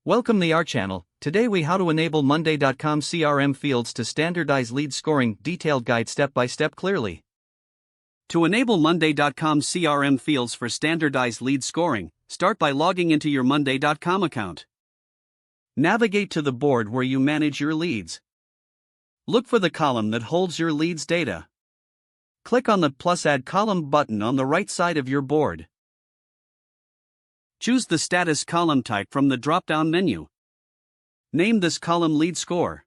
Welcome to our channel. Today we how to enable Monday.com CRM fields to standardize lead scoring. Detailed guide step by step clearly. To enable Monday.com CRM fields for standardized lead scoring, start by logging into your Monday.com account. Navigate to the board where you manage your leads. Look for the column that holds your leads data. Click on the plus add column button on the right side of your board. Choose the status column type from the drop-down menu. Name this column lead score.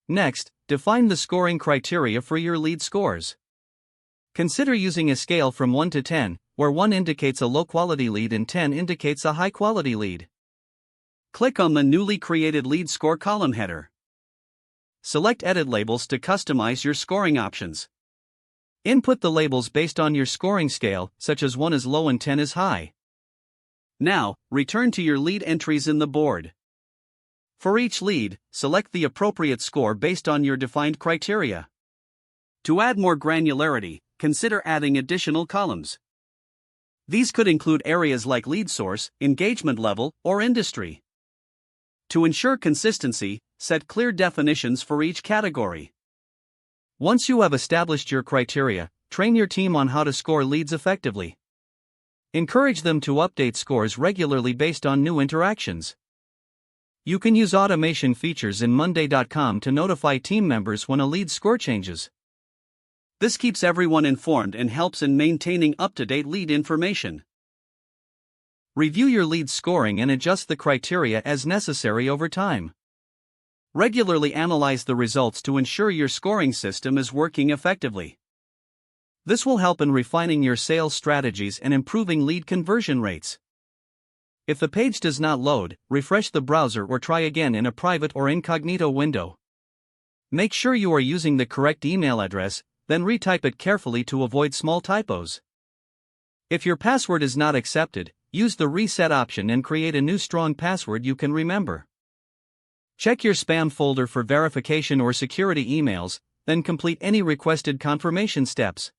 Next, define the scoring criteria for your lead scores. Consider using a scale from 1 to 10, where 1 indicates a low-quality lead and 10 indicates a high-quality lead. Click on the newly created lead score column header. Select Edit Labels to customize your scoring options. Input the labels based on your scoring scale, such as 1 is low and 10 is high. Now, return to your lead entries in the board. For each lead, select the appropriate score based on your defined criteria. To add more granularity, consider adding additional columns. These could include areas like lead source, engagement level, or industry. To ensure consistency, set clear definitions for each category. Once you have established your criteria, train your team on how to score leads effectively. Encourage them to update scores regularly based on new interactions. You can use automation features in Monday.com to notify team members when a lead score changes. This keeps everyone informed and helps in maintaining up-to-date lead information. Review your lead scoring and adjust the criteria as necessary over time. Regularly analyze the results to ensure your scoring system is working effectively. This will help in refining your sales strategies and improving lead conversion rates. If the page does not load, refresh the browser or try again in a private or incognito window. Make sure you are using the correct email address, then retype it carefully to avoid small typos. If your password is not accepted, use the reset option and create a new strong password you can remember. Check your spam folder for verification or security emails, then complete any requested confirmation steps.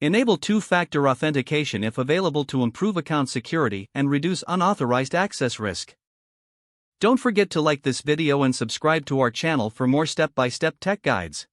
Enable two-factor authentication if available to improve account security and reduce unauthorized access risk. Don't forget to like this video and subscribe to our channel for more step-by-step tech guides.